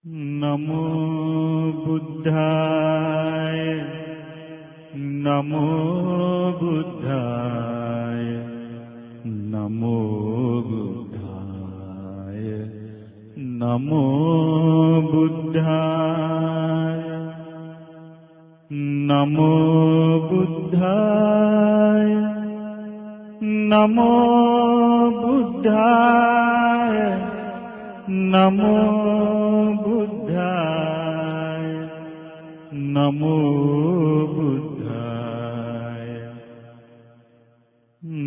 Namo Buddhaya, Namo Buddhaya, Namo Buddhaya, Namo Buddhaya, Namo Buddhaya, Namo Buddhaya, Namo Buddhaya, Namo Buddhaya,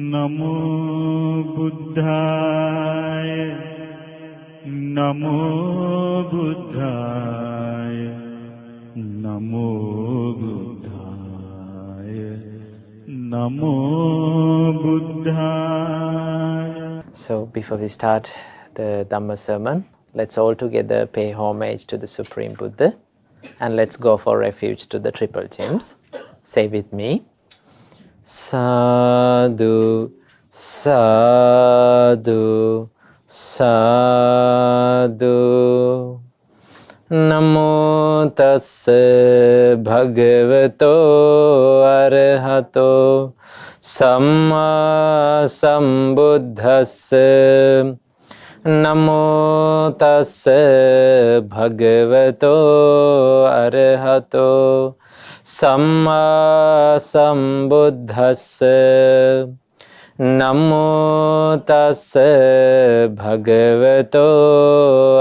Namo Buddhaya, Namo Buddhaya, Namo Buddhaya, Namo Buddhaya. So before we start the Dhamma sermon, let's all together pay homage to the Supreme Buddha, and let's go for refuge to the triple gems. Say with me. Sadhu, sadhu, sadhu. Namo tassa bhagavato arahato samma sambuddhassa. Namo tassa bhagavato arahato samma sambuddhassa. Namo tassa bhagavato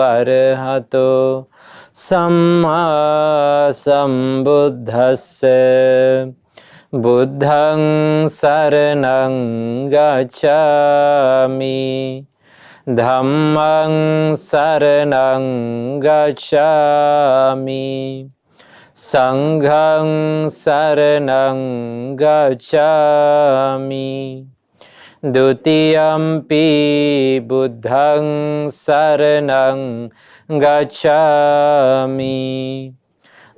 arahato samma sambuddhassa. Buddhaṃ saraṇaṃ gacchāmi, Dhammaṃ saraṇaṃ gacchāmi, Saṅghaṃ saraṇaṃ gacchāmi. Dutiyampi buddhaṃ saraṇaṃ gacchāmi,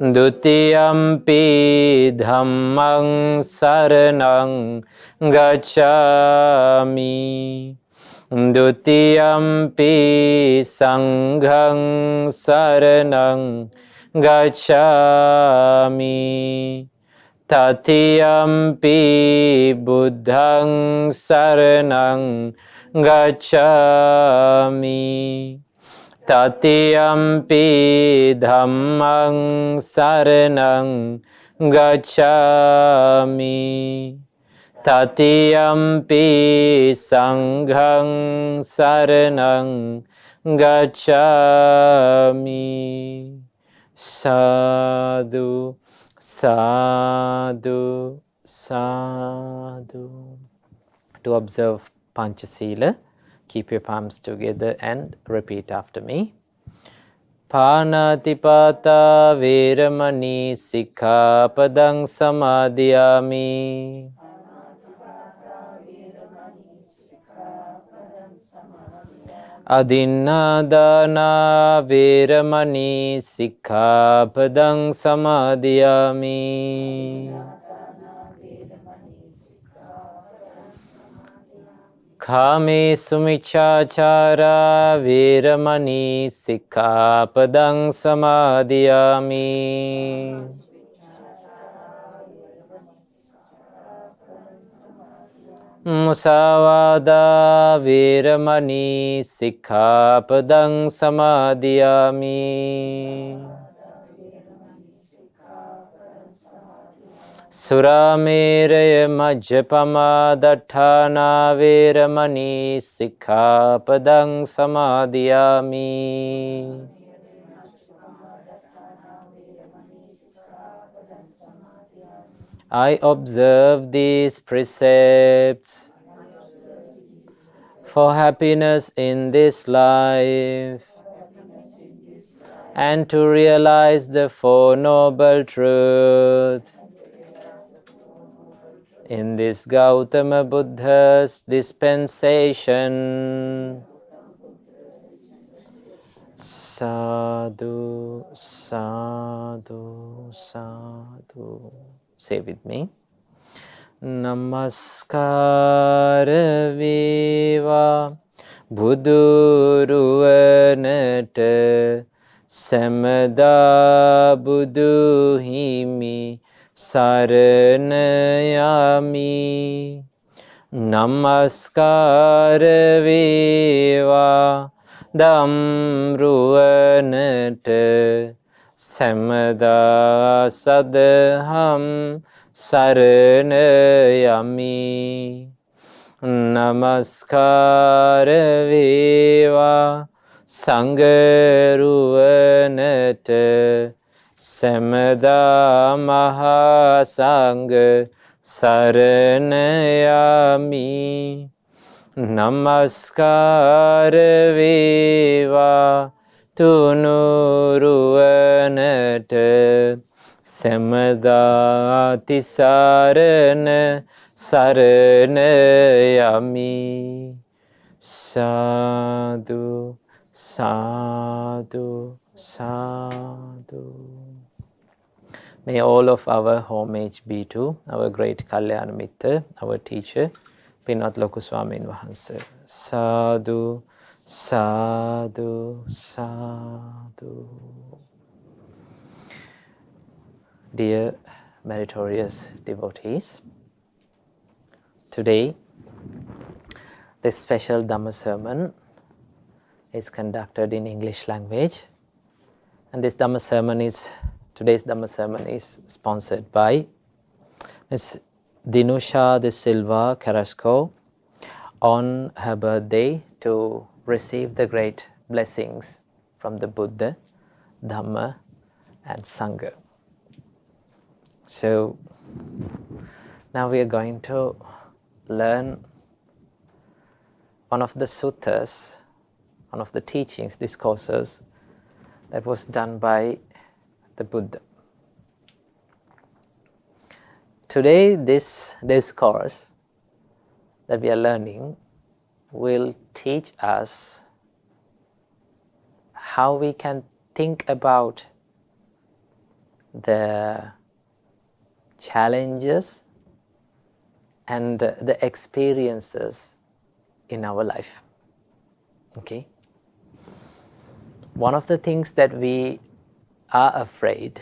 Dutiyampi dhammaṃ saraṇaṃ gacchāmi, Dutiyampi saṅghaṃ saraṇaṃ gacchāmi, Tatiyampi buddhaṃ saraṇaṃ gacchāmi, Tatiyampi dhammaṃ saraṇaṃ gacchāmi, Tatiyampi saṅghaṃ saraṇaṃ gacchāmi. Sadhu, sadhu, sadhu. To observe Panchasila, keep your palms together and repeat after me. Pānātipātā vīramani sikkhapadang samadhiyāmi. Adinādāna vīramani sikkhapadang samadhiyāmi. Kāmesu miccācārā vīramani sikkhapadang samadhiyāmi. Musāvādā vīramani sikkhapadang samadhiyāmi. Suramēraya majjapamā daṭṭhānā vīramani sikkhapadang samadhiyāmi. I observe these precepts for happiness in this life and to realize the Four Noble Truths. In this Gautama Buddha's dispensation. Sadhu, sadhu, sadhu. Say with me. Namaskara veva buduruvanata Samada Buddhu Himi Saranayami. Namaskara Veva Damruvanata Samada Sadham Saranayami. Namaskara Veva Sangaruvanata Samada Mahasanga Saranayami. Namaskara Veva Tunuruvanata Samada Tisarana Saranayami. Sadhu, sadhu, sadhu. May all of our homage be to our great Kalyana Mitra, our teacher, Pinat Loku Swamin Wahanse. Sadhu, sadhu, sadhu. Dear meritorious devotees, today this special Dhamma sermon is conducted in English language, and this Dhamma sermon is today's Dhamma sermon is sponsored by Ms. Dinusha de Silva Carrasco on her birthday to receive the great blessings from the Buddha, Dhamma and Sangha. So now we are going to learn one of the suttas, one of the teachings, discourses that was done by the Buddha. Today this discourse that we are learning will teach us how we can think about the challenges and the experiences in our life. Okay? One of the things that we are afraid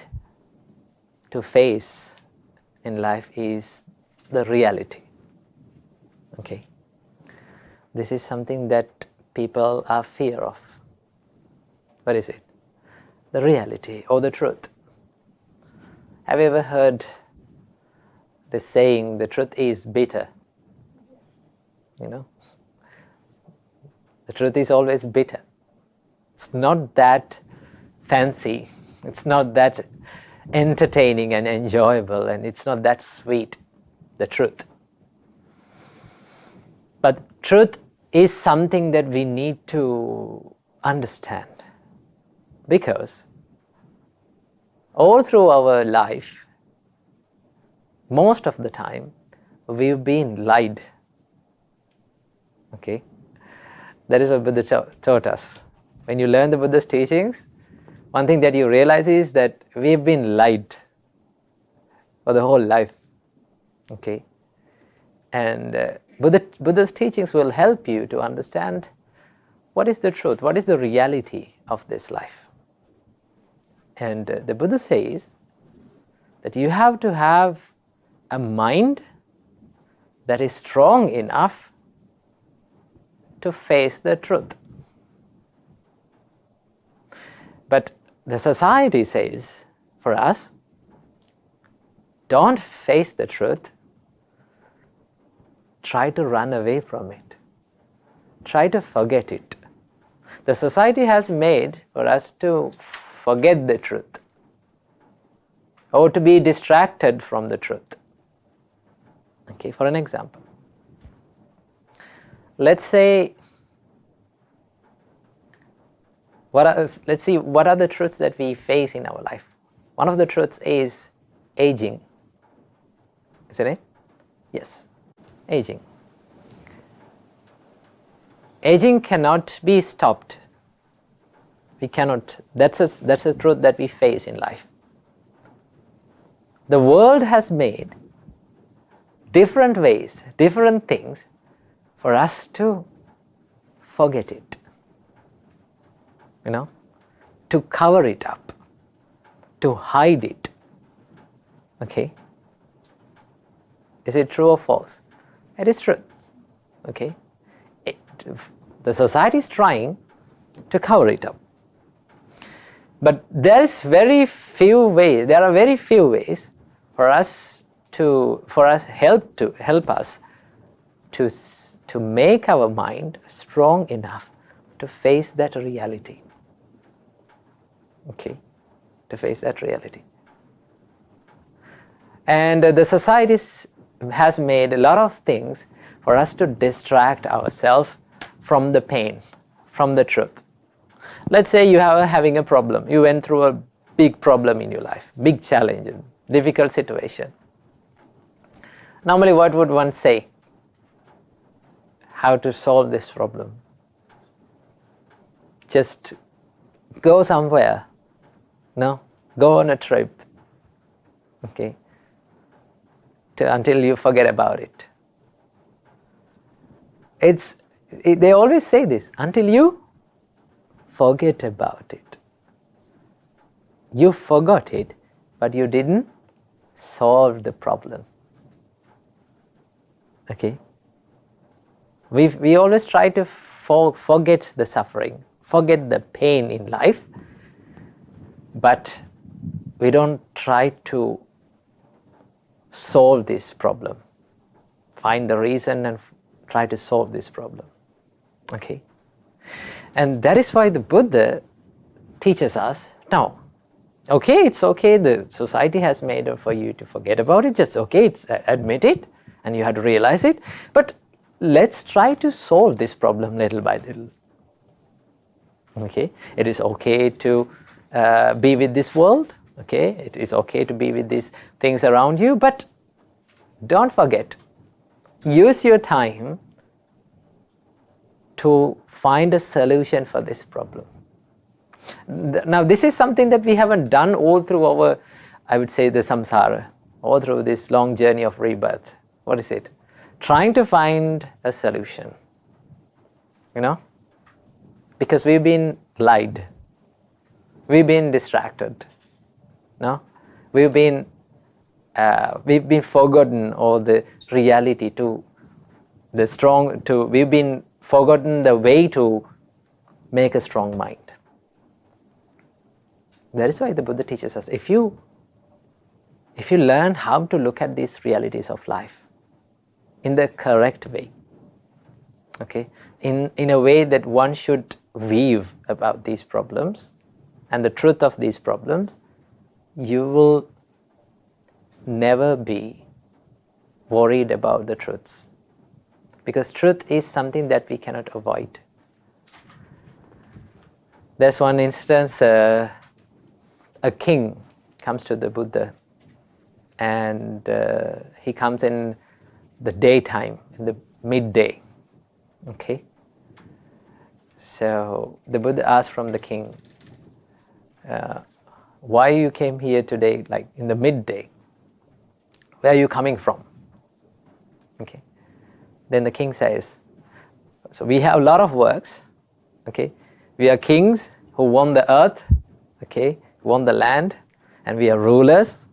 to face in life is the reality. Okay? This is something that people are fear of. What is it? The reality or the truth. Have you ever heard the saying, the truth is bitter? You know? The truth is always bitter. It's not that fancy. It's not that entertaining and enjoyable, and it's not that sweet, the truth. But truth is something that we need to understand, because all through our life, most of the time, we've been lied. Okay? That is what Buddha taught us. When you learn the Buddha's teachings, one thing that you realize is that we've been lied for the whole life. Okay? And Buddha's teachings will help you to understand what is the truth, what is the reality of this life. And the Buddha says that you have to have a mind that is strong enough to face the truth. But the society says for us, don't face the truth, try to run away from it, try to forget it. The society has made for us to forget the truth or to be distracted from the truth. Okay, for an example, let's say, let's see what are the truths that we face in our life. One of the truths is aging. Isn't it? Yes, aging. Aging cannot be stopped. We cannot. That's a truth that we face in life. The world has made different ways, different things for us to forget it. You know, to cover it up, to hide it. Okay? Is it true or false? It is true. Okay? The society is trying to cover it up. But there are very few ways for us to help us to make our mind strong enough to face that reality. Okay, to face that reality. And the society has made a lot of things for us to distract ourselves from the pain, from the truth. Let's say you are having a problem. You went through a big problem in your life, big challenge, difficult situation. Normally, what would one say? How to solve this problem? Just go somewhere. No, go on a trip. Okay, until you forget about it. They always say this, until you forget about it. You forgot it, but you didn't solve the problem. Okay? We always try to forget the suffering, forget the pain in life, but we don't try to solve this problem. Find the reason and try to solve this problem. Okay? And that is why the Buddha teaches us, no, okay, it's okay, the society has made it for you to forget about it, just okay, admit it, and you have to realize it, but let's try to solve this problem little by little. Okay? It is okay to be with this world, okay? It is okay to be with these things around you, but don't forget, use your time to find a solution for this problem. Now, this is something that we haven't done all through our, I would say, the samsara, all through this long journey of rebirth. What is it? Trying to find a solution. You know? Because we've been lied. We've been distracted. No? We've been forgotten all the reality we've been forgotten the way to make a strong mind. That is why the Buddha teaches us, if you learn how to look at these realities of life in the correct way, okay, in a way that one should weave about these problems and the truth of these problems, you will never be worried about the truths. Because truth is something that we cannot avoid. There's one instance, a king comes to the Buddha, and he comes in the daytime, in the midday. Okay? So the Buddha asked from the king, why you came here today, like in the midday? Where are you coming from? Okay. Then the king says, so we have a lot of works, okay? We are kings who won the earth, okay? Won the land, and we are rulers.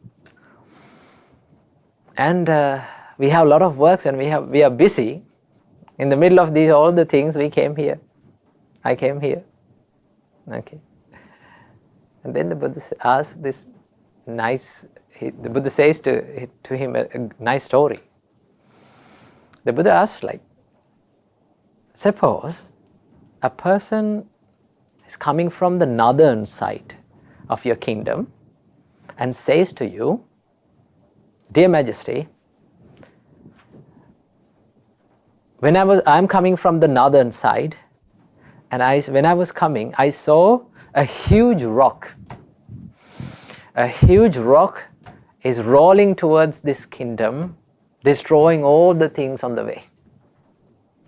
And we have a lot of works, and we are busy. In the middle of all the things, we came here. I came here. Okay. And then the Buddha asks this the Buddha says to him a nice story. The Buddha asks, like, suppose a person is coming from the northern side of your kingdom and says to you, Dear Majesty, I'm coming from the northern side, and when I was coming, I saw a huge rock. A huge rock is rolling towards this kingdom, destroying all the things on the way.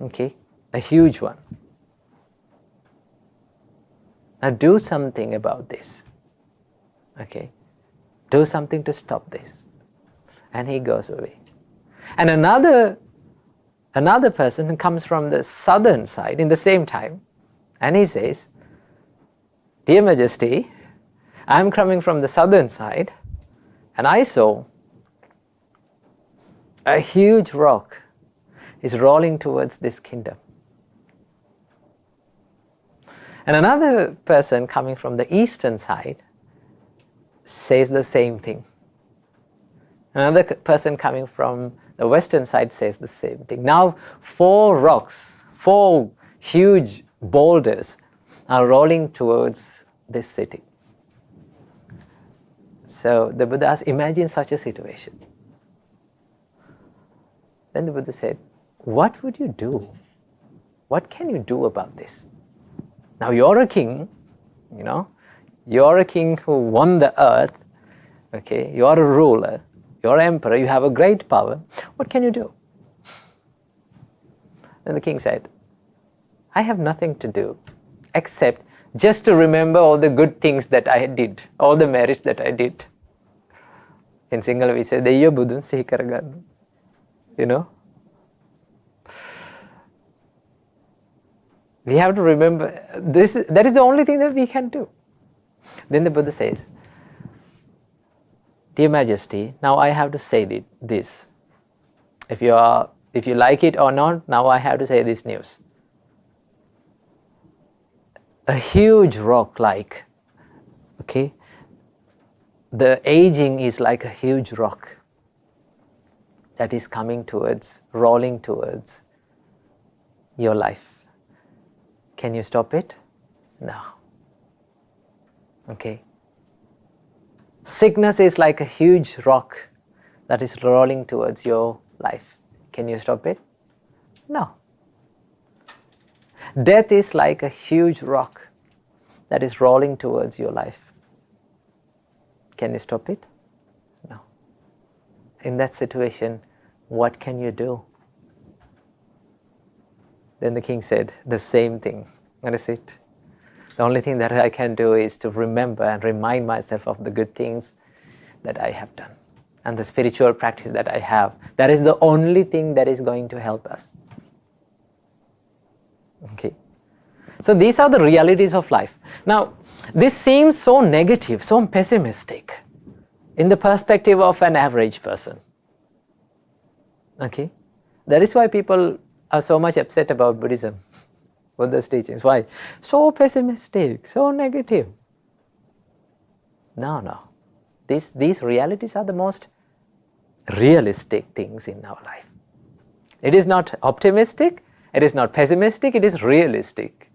Okay? A huge one. Now do something about this. Okay? Do something to stop this. And he goes away. And another person comes from the southern side in the same time, and he says, Dear Majesty, I am coming from the southern side and I saw a huge rock is rolling towards this kingdom. And another person coming from the eastern side says the same thing. Another person coming from the western side says the same thing. Now 4 rocks, 4 huge boulders are rolling towards this city. So the Buddha asked, imagine such a situation. Then the Buddha said, what would you do? What can you do about this? Now you're a king, you're a king who won the earth, okay, you're a ruler, you're an emperor, you have a great power. What can you do? Then the king said, I have nothing to do except just to remember all the good things that I did, all the merits that I did. In Sinhala we say, Deyya Budun sihi karagana. We have to remember this. That is the only thing that we can do. Then the Buddha says, Dear Majesty, now I have to say this. If you like it or not, now I have to say this news. A huge rock the aging is like a huge rock that is rolling towards your life. Can you stop it? No. Okay. Sickness is like a huge rock that is rolling towards your life. Can you stop it? No. Death is like a huge rock that is rolling towards your life. Can you stop it? No. In that situation, what can you do? Then the king said the same thing. What is it? The only thing that I can do is to remember and remind myself of the good things that I have done and the spiritual practice that I have. That is the only thing that is going to help us. Okay. So these are the realities of life. Now, this seems so negative, so pessimistic in the perspective of an average person. Okay. That is why people are so much upset about Buddhism, Buddha's teachings. Why? So pessimistic, so negative. No. These realities are the most realistic things in our life. It is not optimistic, it is not pessimistic, it is realistic.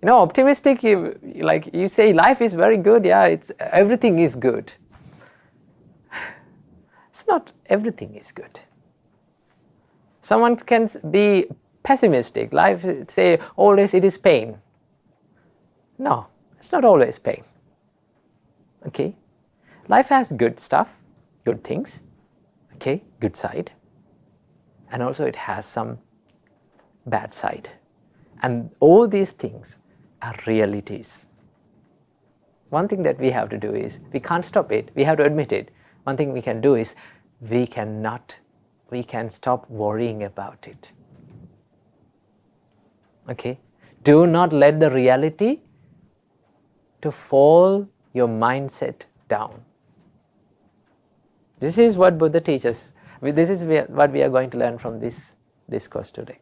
Optimistic, you say life is very good, everything is good. It's not everything is good. Someone can be pessimistic, life say always it is pain. No, it's not always pain. Okay? Life has good stuff, good things, okay, good side. And also it has some bad side. And all these things are realities. One thing that we have to do is, we can't stop it, we have to admit it. One thing we can do is, we can stop worrying about it. Okay? Do not let the reality to fall your mindset down. This is what Buddha teaches. This is what we are going to learn from this discourse today.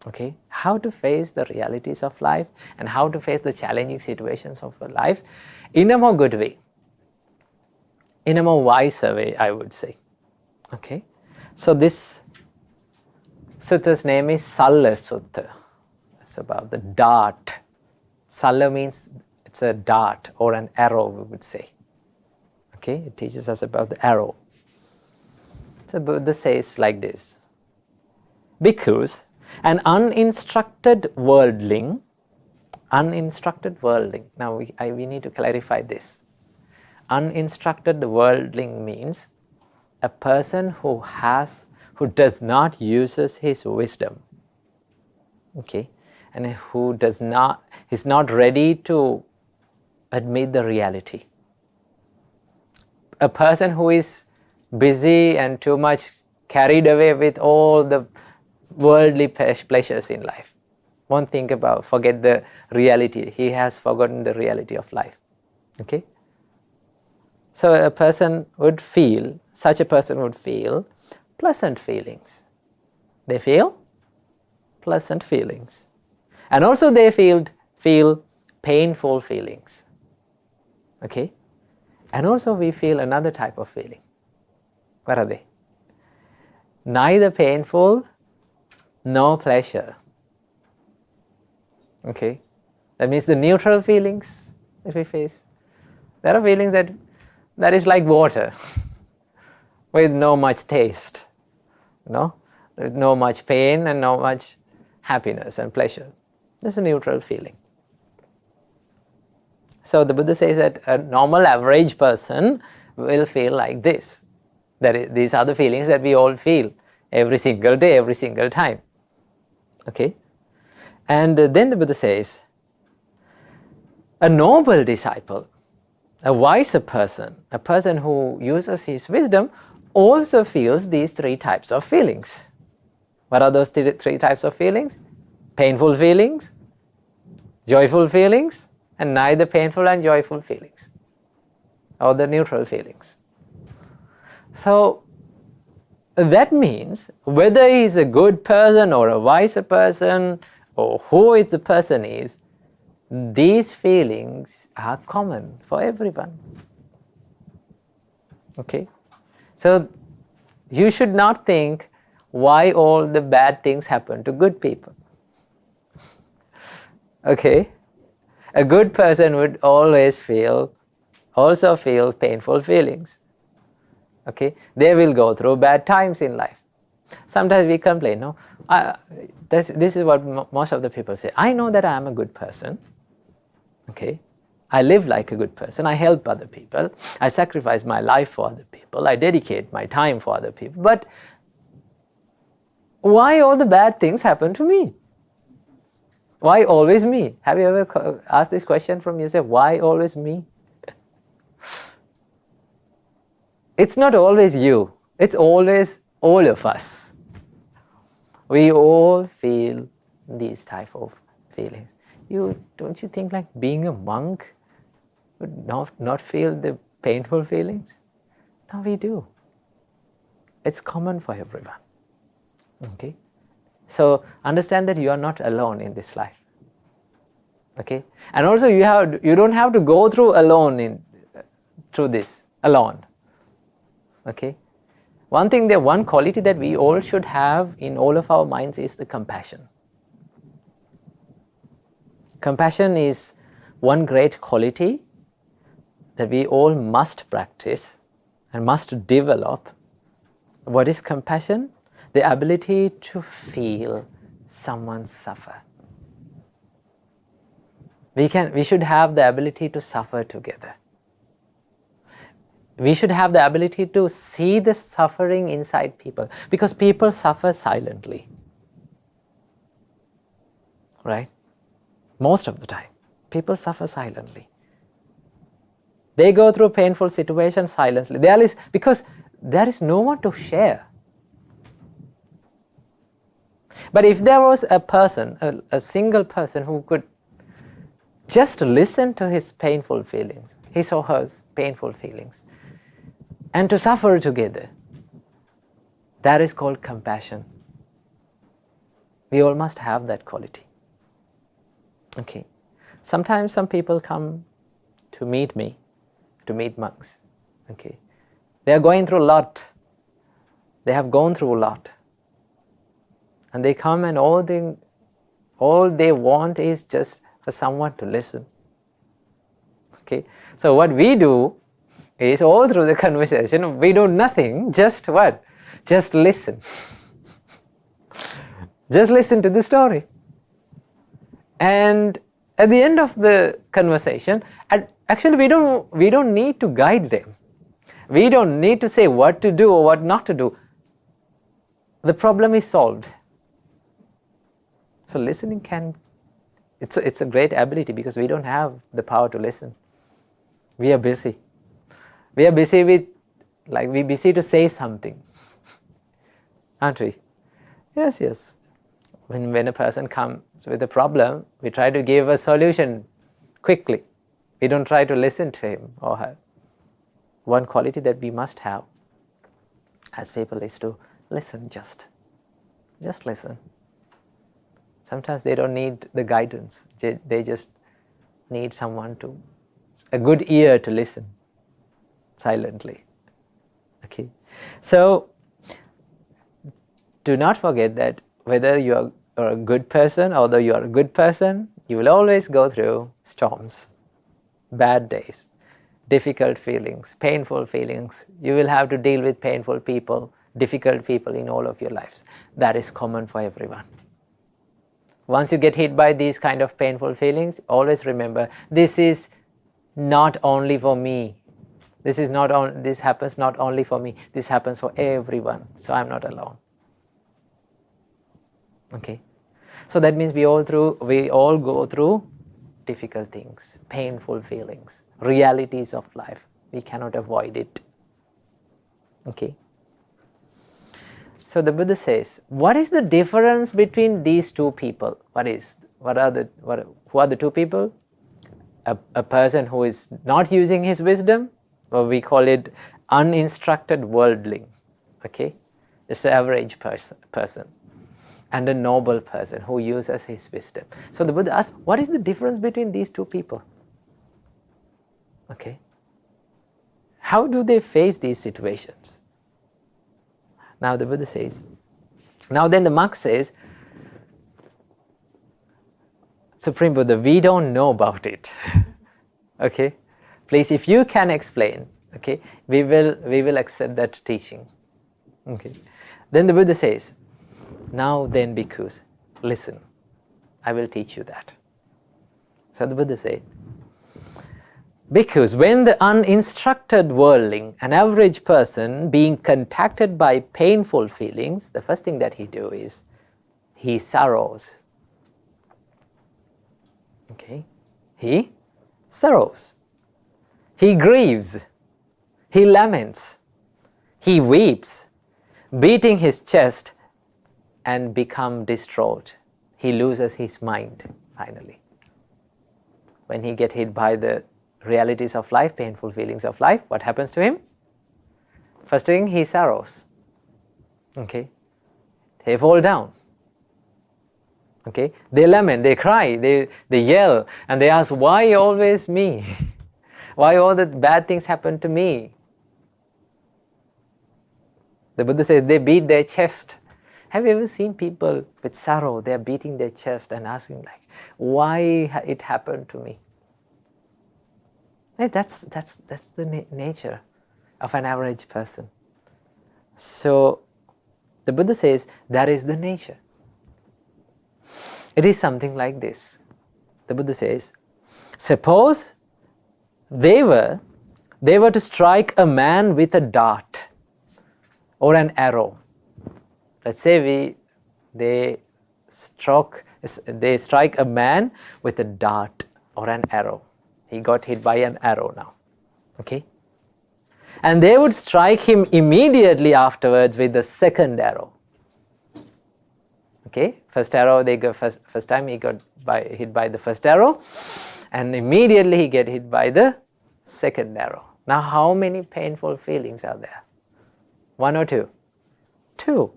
Okay, how to face the realities of life and how to face the challenging situations of life in a more good way, in a more wiser way, I would say. Okay, so this sutta's name is Salla Sutta. It's about the dart. Salla means it's a dart or an arrow, we would say. Okay, it teaches us about the arrow. So Buddha says like this: Bhikkhus, an uninstructed worldling. Now we need to clarify this. Uninstructed worldling means a person who does not uses his wisdom. Okay, and who is not ready to admit the reality. A person who is busy and too much carried away with all the worldly pleasures in life. won't think about, forget the reality. He has forgotten the reality of life. Okay? So such a person would feel pleasant feelings. They feel pleasant feelings. And also they feel painful feelings. Okay? And also we feel another type of feeling. What are they? Neither painful nor pleasure. Okay? That means the neutral feelings that we face. There are feelings that is like water with no much taste. With no much pain and no much happiness and pleasure. That's a neutral feeling. So the Buddha says that a normal average person will feel like this. These are the feelings that we all feel every single day, every single time. Okay? And then the Buddha says, a noble disciple, a wiser person, a person who uses his wisdom, also feels these three types of feelings. What are those three types of feelings? Painful feelings, joyful feelings, and neither painful and joyful feelings, or the neutral feelings. So that means whether he is a good person or a wiser person or who is the person is, these feelings are common for everyone. Okay? So you should not think why all the bad things happen to good people. Okay? A good person would always also feel painful feelings. Okay? They will go through bad times in life. Sometimes we complain, no? This is what most of the people say. I know that I am a good person. Okay? I live like a good person. I help other people. I sacrifice my life for other people. I dedicate my time for other people. But why all the bad things happen to me? Why always me? Have you ever asked this question from yourself? Why always me? It's not always you. It's always all of us. We all feel these type of feelings. Don't you think like being a monk would not feel the painful feelings? No, we do. It's common for everyone. Okay? So understand that you are not alone in this life. Okay? And also you don't have to go through this alone. Okay? One quality that we all should have in all of our minds is the compassion. Compassion is one great quality that we all must practice and must develop. What is compassion? The ability to feel someone suffer. We should have the ability to suffer together. We should have the ability to see the suffering inside people, because people suffer silently. Right? Most of the time, people suffer silently. They go through painful situations silently. Because there is no one to share. But if there was a person, a single person who could just listen to his painful feelings, his or her painful feelings, and to suffer together, that is called compassion. We all must have that quality. Okay. Sometimes some people come to meet me, to meet monks. Okay. They are going through a lot. They have gone through a lot. And they come and all they want is just for someone to listen. Okay. So what we do is all through the conversation, we do nothing, just what? Just listen. Just listen to the story. And at the end of the conversation, actually we don't need to guide them. We don't need to say what to do or what not to do. The problem is solved. So listening it's a great ability, because we don't have the power to listen. We are busy. We are busy we're busy to say something. Aren't we? Yes. When a person So with a problem, we try to give a solution quickly. We don't try to listen to him or her. One quality that we must have as people is to listen, just listen. Sometimes they don't need the guidance. They just need a good ear to listen silently. Okay. So do not forget that whether you are a good person, although you are a good person, you will always go through storms, bad days, difficult feelings, painful feelings. You will have to deal with painful people, difficult people in all of your lives. That is common for everyone. Once you get hit by these kind of painful feelings, always remember, this is not only for me. This happens not only for me. This happens for everyone. So I'm not alone. Okay. So that means we all go through difficult things, painful feelings, realities of life. We cannot avoid it. Okay. So the Buddha says, what is the difference between these two people? Who are the two people? A person who is not using his wisdom, or we call it uninstructed worldling. Okay, it's the average person, and a noble person who uses his wisdom. So the Buddha asks, what is the difference between these two people? Okay, how do they face these situations? Now the Buddha says, now then the monk says, Supreme Buddha, we don't know about it. Okay, please, if you can explain, okay, we will accept that teaching. Okay, then the Buddha says, now then bhikkhus, listen, I will teach you that. So the Buddha said, bhikkhus, when the uninstructed worldling, an average person, being contacted by painful feelings, the first thing that he do is he sorrows. Okay, he sorrows, he grieves, he laments, he weeps, beating his chest and become distraught. He loses his mind finally. When he gets hit by the realities of life, painful feelings of life, what happens to him? First thing, he sorrows. Okay, they fall down. Okay, they lament, they cry, they yell, and they ask, why always me? Why all the bad things happen to me? The Buddha says they beat their chest. Have you ever seen people with sorrow? They are beating their chest and asking like, why it happened to me? Right? That's the nature of an average person. So the Buddha says that is the nature. It is something like this. The Buddha says, suppose they were to strike a man with a dart or an arrow. Let's say they strike a man with a dart or an arrow. He got hit by an arrow now. Okay? And they would strike him immediately afterwards with the second arrow. Okay? First time he got hit by the first arrow, and immediately he get hit by the second arrow. Now how many painful feelings are there? One or two? Two.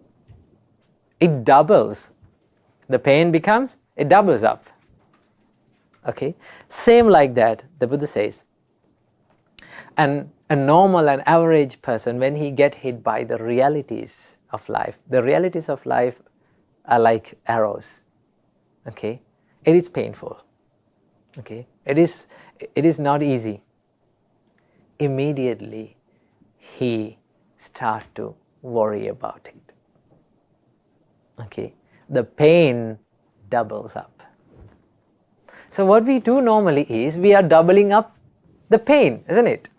It doubles. The pain it doubles up. Okay? Same like that, the Buddha says. And a normal and average person, when he get hit by the realities of life are like arrows. Okay? It is painful. Okay? It is not easy. Immediately he start to worry about it. Okay? The pain doubles up. So what we do normally is we are doubling up the pain, isn't it?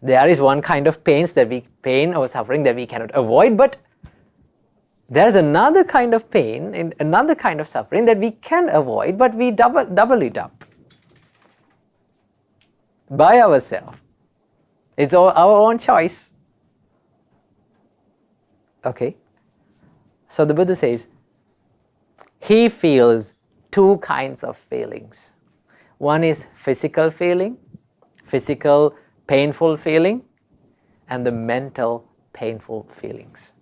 There is one kind of pain or suffering that we cannot avoid, but there's another kind of pain and another kind of suffering that we can avoid, but we double it up by ourselves. It's our own choice. Okay? So the Buddha says, he feels two kinds of feelings. One is physical feeling, physical painful feeling, and the mental painful feelings.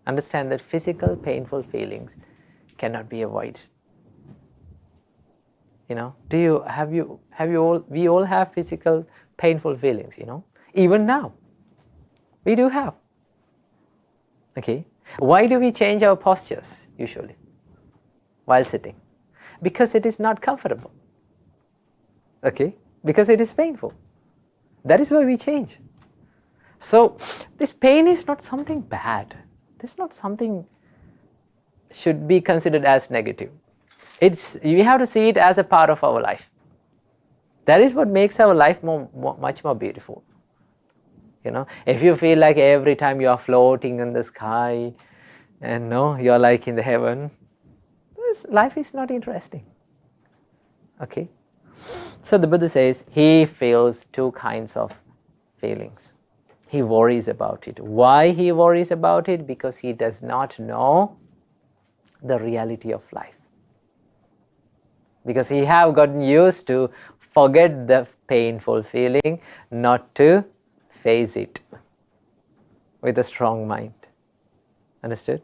Understand that physical painful feelings cannot be avoided. We all have physical painful feelings, even now. We do have. Okay. Why do we change our postures usually while sitting? Because it is not comfortable. Okay. Because it is painful. That is why we change. So this pain is not something bad. This is not something should be considered as negative. You have to see it as a part of our life. That is what makes our life much more beautiful. If you feel like every time you are floating in the sky and you are like in the heaven, life is not interesting. Okay. So the Buddha says he feels two kinds of feelings. He worries about it. Why he worries about it? Because he does not know the reality of life. Because he have gotten used to forget the painful feeling, not to face it with a strong mind. Understood?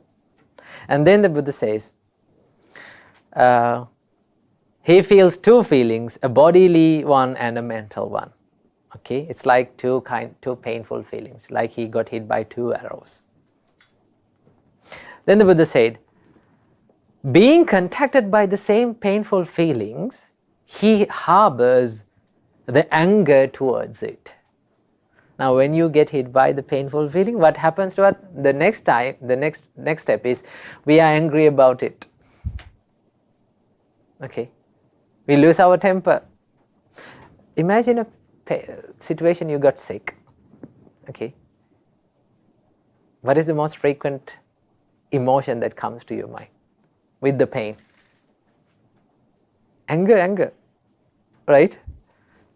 And then the Buddha says, he feels two feelings, a bodily one and a mental one. Okay, it's like two painful feelings, like he got hit by two arrows. Then the Buddha said, being contacted by the same painful feelings, he harbors the anger towards it. Now when you get hit by the painful feeling, what happens to us? The next step is we are angry about it. Okay, we lose our temper. Imagine a situation you got sick. Okay, what is the most frequent emotion that comes to your mind with the pain? Anger, right?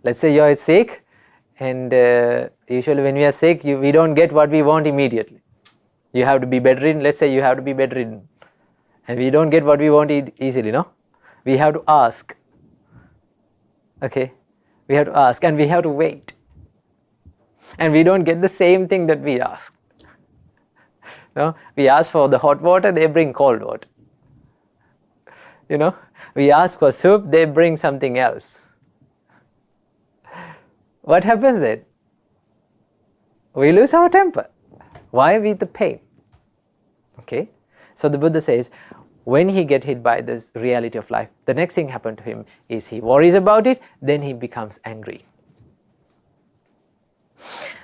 Let's say you are sick, and usually when we are sick, we don't get what we want immediately. You have to be bedridden. Let's say you have to be bedridden, and we don't get what we want easily, no? We have to ask. Okay, we have to ask, and we have to wait, and we don't get the same thing that we ask. No, we ask for the hot water, they bring cold water. We ask for soup, they bring something else. What happens then? We lose our temper. Why? With the pain. Okay, so the Buddha says, when he gets hit by this reality of life, the next thing happened to him is he worries about it, then he becomes angry.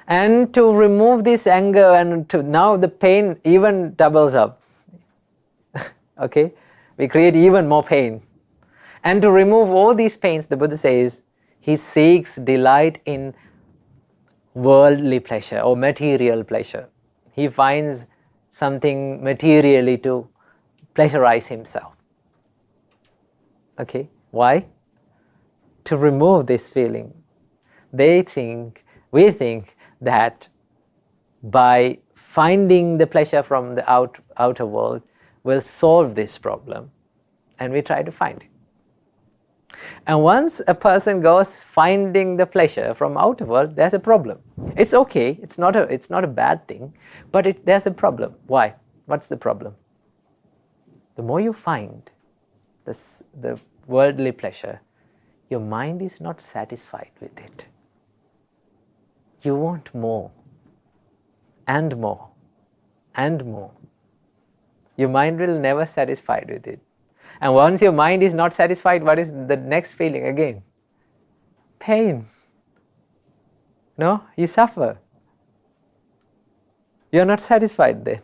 And to remove this anger, and now the pain even doubles up. Okay, we create even more pain. And to remove all these pains, the Buddha says, he seeks delight in worldly pleasure or material pleasure. He finds something materially to pleasurize himself. Okay, why? To remove this feeling. We think that by finding the pleasure from the outer world will solve this problem, and we try to find it. And once a person goes finding the pleasure from outer world, there's a problem. It's okay, it's not a bad thing, but there's a problem. Why? What's the problem? The more you find the worldly pleasure, your mind is not satisfied with it. You want more, and more, and more. Your mind will never satisfied with it. And once your mind is not satisfied, what is the next feeling again? Pain. No, you suffer. You are not satisfied then.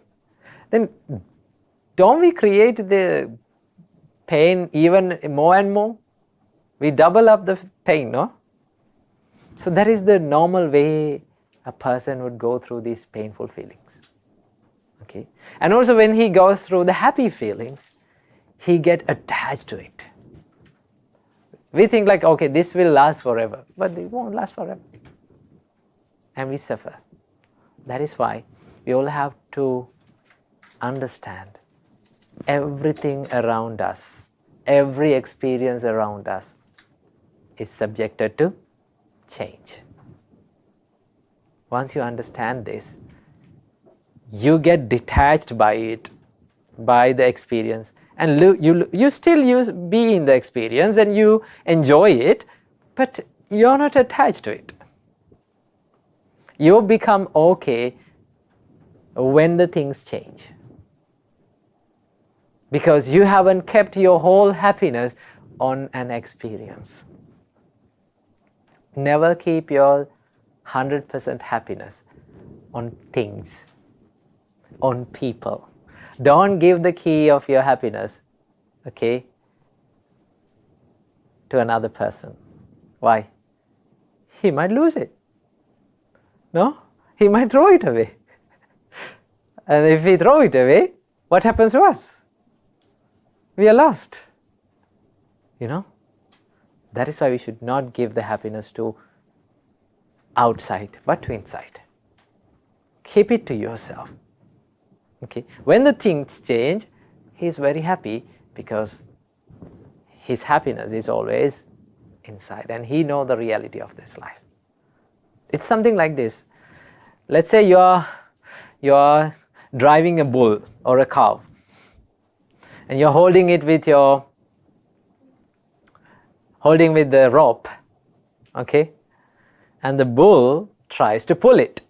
Then don't we create the pain even more and more? We double up the pain, no? So that is the normal way a person would go through these painful feelings. Okay? And also when he goes through the happy feelings, he gets attached to it. We think like, okay, this will last forever, but it won't last forever. And we suffer. That is why we all have to understand everything around us, every experience around us is subjected to change. Once you understand this, you get detached by it, by the experience, and you still be in the experience and you enjoy it, but you're not attached to it. You become okay when the things change, because you haven't kept your whole happiness on an experience. Never keep your 100% happiness on things, on people. Don't give the key of your happiness, okay, to another person. Why? He might lose it. No? He might throw it away. And if we throw it away, what happens to us? We are lost. You know? That is why we should not give the happiness to outside, but to inside. Keep it to yourself. Okay? When the things change, he is very happy because his happiness is always inside and he knows the reality of this life. It's something like this. Let's say you're driving a bull or a cow and you're holding it with the rope, okay? And the bull tries to pull it,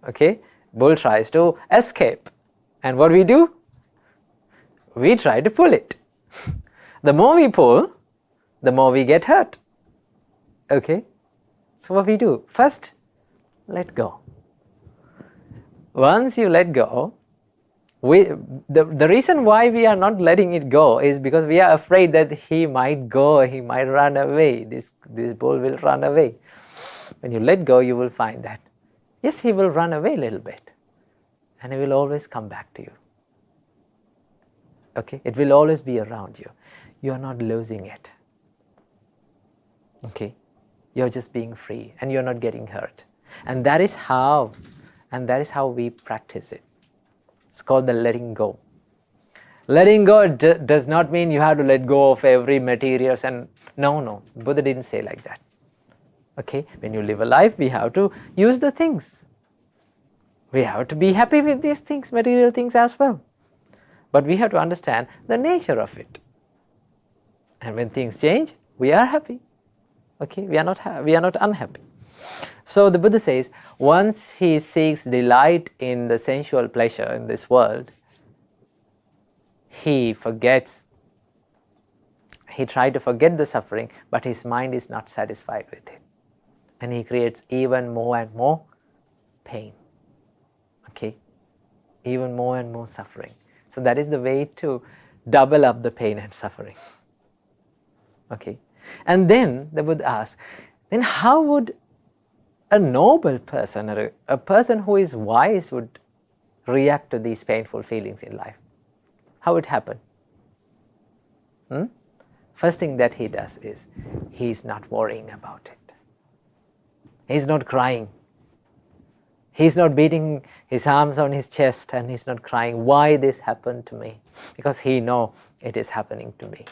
okay? Bull tries to escape. And what we do? We try to pull it. The more we pull, the more we get hurt. Okay? So what we do? First, let go. Once you let go, the reason why we are not letting it go is because we are afraid that he might go, he might run away. This bull will run away. When you let go, you will find that, yes, he will run away a little bit. And it will always come back to you. Okay? It will always be around you. You are not losing it. Okay? You're just being free and you're not getting hurt. And that is how we practice it. It's called the letting go. Letting go does not mean you have to let go of every materials and no. Buddha didn't say like that. Okay? When you live a life, we have to use the things. We have to be happy with these things, material things as well. But we have to understand the nature of it. And when things change, we are happy. Okay, we are not unhappy. So the Buddha says, once he seeks delight in the sensual pleasure in this world, he tries to forget the suffering, but his mind is not satisfied with it. And he creates even more and more pain. Okay, even more and more suffering. So that is the way to double up the pain and suffering. Okay, and then the Buddha asks, then how would a noble person or a person who is wise would react to these painful feelings in life? How would it happen? First thing that he does is he is not worrying about it. He is not crying. He is not beating his arms on his chest and he is not crying, why this happened to me? Because he knows it is happening to me.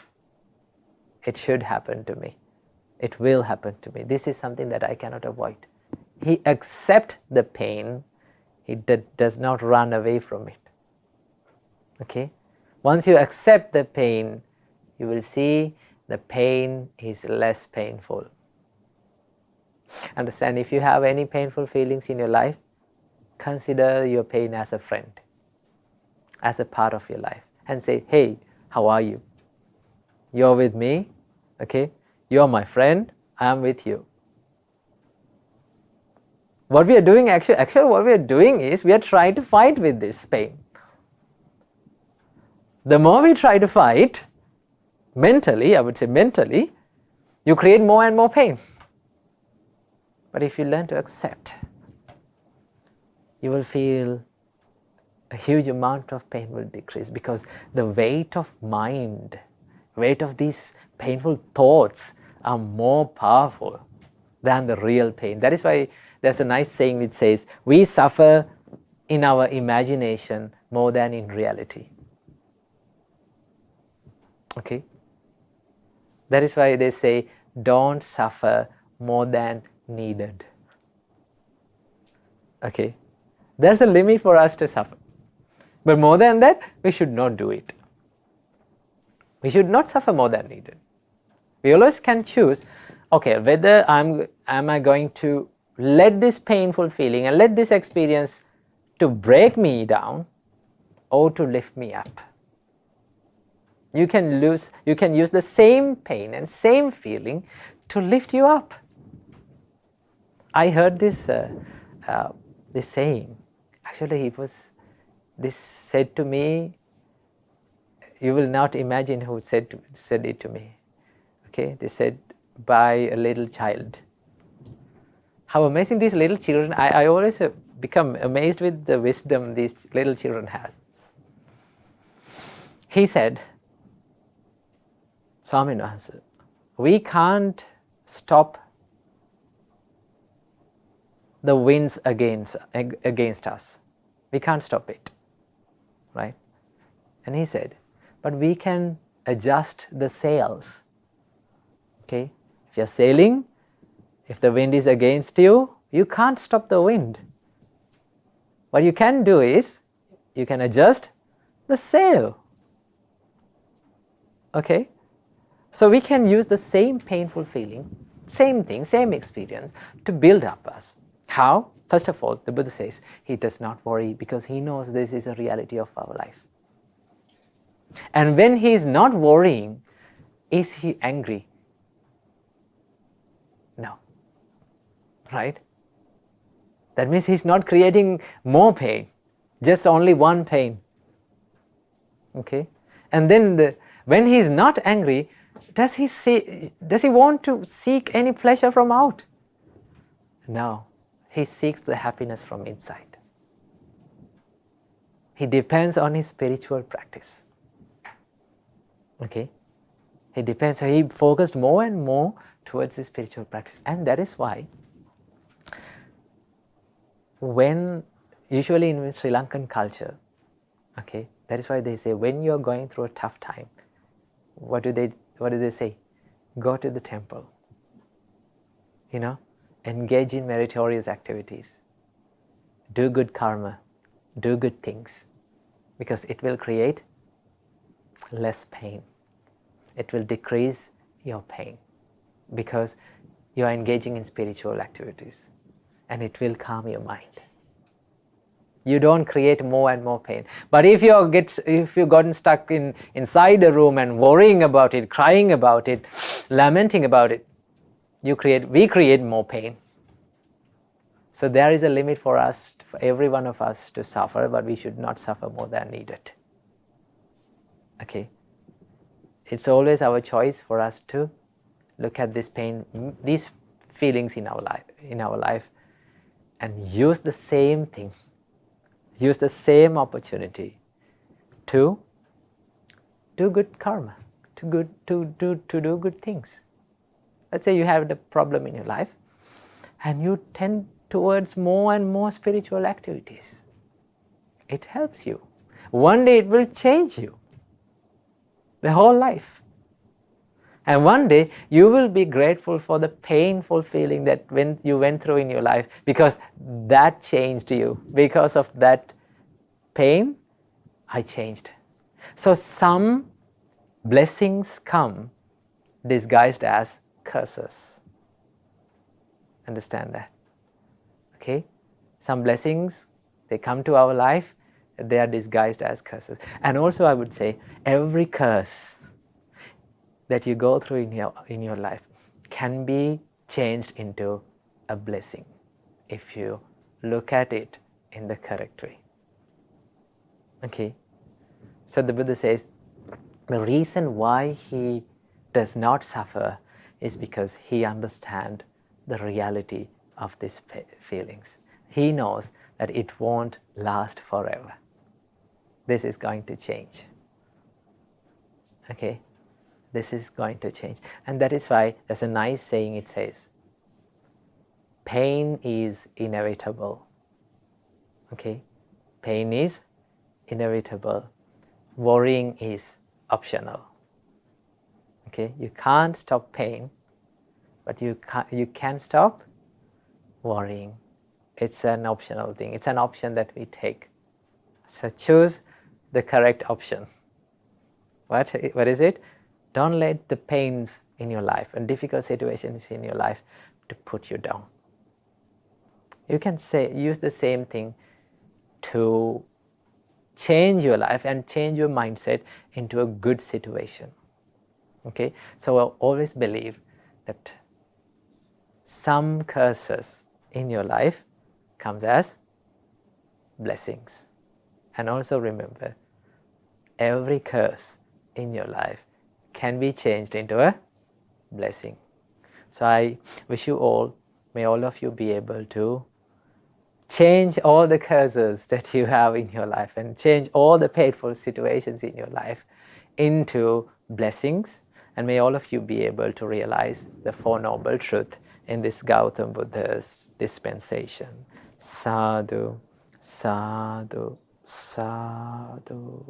It should happen to me. It will happen to me. This is something that I cannot avoid. He accepts the pain. He does not run away from it. Okay? Once you accept the pain, you will see the pain is less painful. Understand, if you have any painful feelings in your life, consider your pain as a friend, as a part of your life, and say, hey, how are you? You're with me, okay? You're my friend, I'm with you. What we are doing, actually what we are doing is, we are trying to fight with this pain. The more we try to fight, mentally, I would say mentally, you create more and more pain. But if you learn to accept, you will feel a huge amount of pain will decrease, because the weight of mind, weight of these painful thoughts are more powerful than the real pain. That is why there's a nice saying which says, we suffer in our imagination more than in reality. Okay? That is why they say, don't suffer more than needed. Okay? There's a limit for us to suffer. But more than that, we should not do it. We should not suffer more than needed. We always can choose, okay, whether am I going to let this painful feeling and let this experience to break me down or to lift me up. You can use the same pain and same feeling to lift you up. I heard this saying. Actually, this said to me. You will not imagine who said it to me. Okay, they said by a little child. How amazing these little children! I always become amazed with the wisdom these little children have. He said, Swamin Wahanse, we can't stop the winds against us. We can't stop it, right? And he said, but we can adjust the sails. Okay? If you're sailing, if the wind is against you, you can't stop the wind. What you can do is, you can adjust the sail. Okay? So we can use the same painful feeling, same thing, same experience to build up us. How? First of all, the Buddha says, he does not worry because he knows this is a reality of our life. And when he is not worrying, is he angry? No. Right? That means he's not creating more pain, just only one pain. Okay? And then when he is not angry, does he want to seek any pleasure from out? No. He seeks the happiness from inside. He depends on his spiritual practice. Okay? He focused more and more towards his spiritual practice. And that is why usually in Sri Lankan culture, okay, that is why they say when you are going through a tough time, what do they say? Go to the temple. Engage in meritorious activities. Do good karma. Do good things. Because it will create less pain. It will decrease your pain. Because you are engaging in spiritual activities. And it will calm your mind. You don't create more and more pain. But if you've gotten stuck inside a room and worrying about it, crying about it, lamenting about it, we create more pain. So there is a limit for every one of us to suffer, but we should not suffer more than needed. Okay? It's always our choice for us to look at this pain, these feelings in our life, and use the same thing, use the same opportunity to do good karma, to do good things. Let's say you have a problem in your life and you tend towards more and more spiritual activities. It helps you. One day it will change you, the whole life. And one day you will be grateful for the painful feeling that when you went through in your life, because that changed you. Because of that pain, I changed. So some blessings come disguised as curses. Understand that? Okay? Some blessings, they come to our life, they are disguised as curses. And also I would say, every curse that you go through in your life can be changed into a blessing if you look at it in the correct way. Okay? So the Buddha says, the reason why he does not suffer is because he understands the reality of these feelings. He knows that it won't last forever. This is going to change. Okay? This is going to change. And that is why there's a nice saying, it says, pain is inevitable. Okay? Pain is inevitable. Worrying is optional. Okay, you can't stop pain, but you can stop worrying. It's an optional thing. It's an option that we take. So choose the correct option. What is it? Don't let the pains in your life and difficult situations in your life to put you down. You can use the same thing to change your life and change your mindset into a good situation. Okay, so I always believe that some curses in your life comes as blessings. And also remember, every curse in your life can be changed into a blessing. So I wish you all, may all of you be able to change all the curses that you have in your life and change all the painful situations in your life into blessings. And may all of you be able to realize the Four Noble Truths in this Gautam Buddha's dispensation. Sadhu, sadhu, sadhu.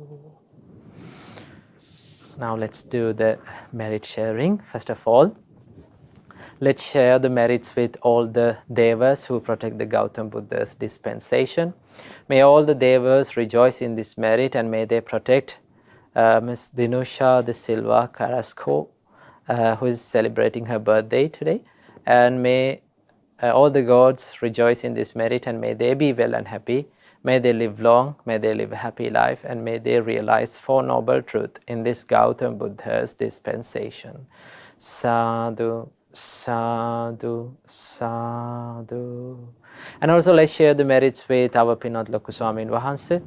Now let's do the merit sharing. First of all, let's share the merits with all the devas who protect the Gautam Buddha's dispensation. May all the devas rejoice in this merit, and may they protect Ms. Dinusha de Silva Carrasco, who is celebrating her birthday today. And may all the gods rejoice in this merit, and may they be well and happy. May they live long, may they live a happy life, and may they realize Four Noble Truths in this Gautam Buddha's dispensation. Sadhu, sadhu, sadhu. And also let's share the merits with our Pinot Lokuswamin Vahanse,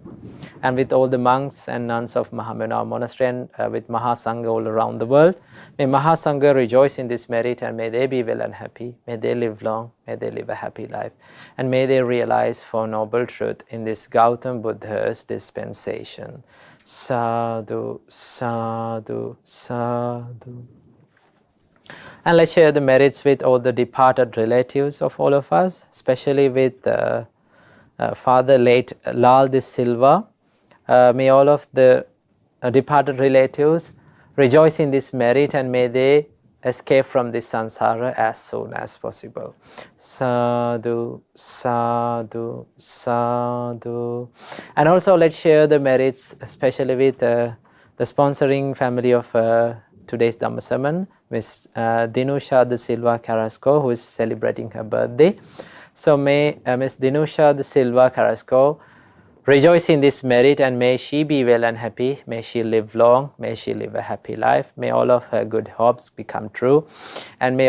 and with all the monks and nuns of Mahamenar Monastery, and with Mahasangha all around the world. May Mahasangha rejoice in this merit, and may they be well and happy. May they live long, may they live a happy life, and may they realize Four Noble Truths in this Gautam Buddha's dispensation. Sadhu, sadhu, sadhu. And let's share the merits with all the departed relatives of all of us, especially with Father late Lal de Silva. May all of the departed relatives rejoice in this merit, and may they escape from this samsara as soon as possible. Sadhu, sadhu, sadhu. And also let's share the merits, especially with the sponsoring family of today's Dhamma sermon, Ms. Dinusha de Silva Carrasco, who is celebrating her birthday. So may Ms. Dinusha de Silva Carrasco rejoice in this merit, and may she be well and happy. May she live long, may she live a happy life. May all of her good hopes become true, and may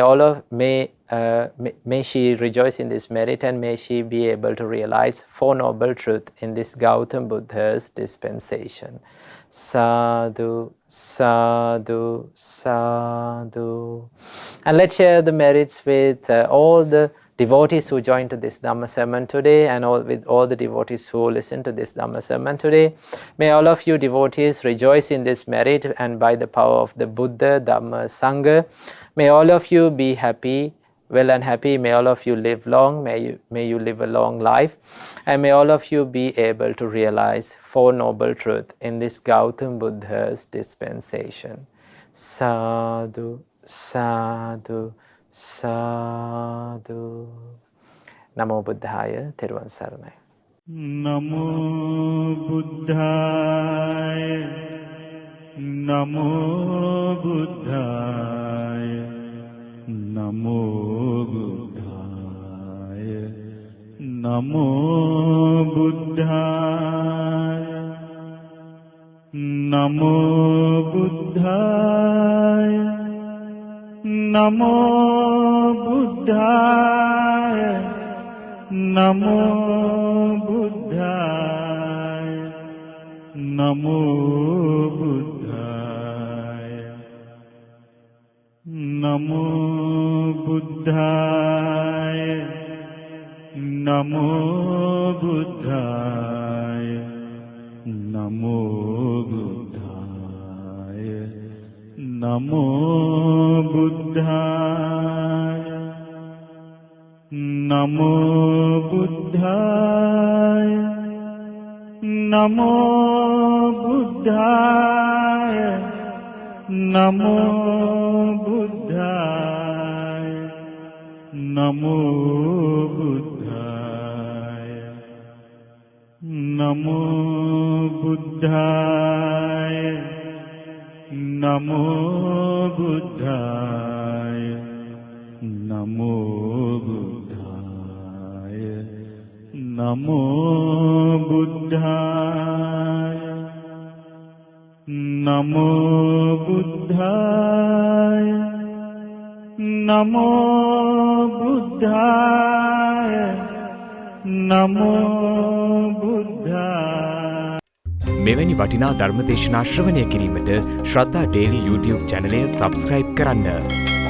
she rejoice in this merit, and may she be able to realize Four Noble Truths in this Gautam Buddha's dispensation. Sadhu, sadhu, sadhu. And let's share the merits with all the devotees who joined to this Dhamma sermon today, and with all the devotees who listen to this Dhamma sermon today. May all of you devotees rejoice in this merit, and by the power of the Buddha, Dhamma, Sangha, may all of you be happy, well and happy. May all of you live long, may you live a long life, and may all of you be able to realize Four Noble Truths in this Gautam Buddha's dispensation. Sadhu, sadhu, sadhu. Namo Buddhaya, Thiruvan Saranai. Namo Buddhaya, Namo Buddhaya, Namo Buddhaya, Namo Buddhaya, Namo Buddhaya, Namo Buddhaya, Namo Buddhaya, Namo Buddhaya, Namo Buddhaya, Namo Buddhaya, Namo Buddhaya, Namo Buddhaya, Namo Buddhaya, Namo Buddhaya, නමෝ බුද්ධාය නමෝ බුද්ධාය නමෝ බුද්ධාය නමෝ බුද්ධාය නමෝ බුද්ධාය නමෝ බුද්ධාය නමෝ බුද්ධාය නමෝ බුද්ධාය නමෝ බුද්ධාය. මෙවැනි වටිනා ධර්ම දේශනා ශ්‍රවණය කිරීමට ශ්‍රද්ධා ඩේලි YouTube චැනලය සබස්ක්‍රයිබ් කරන්න.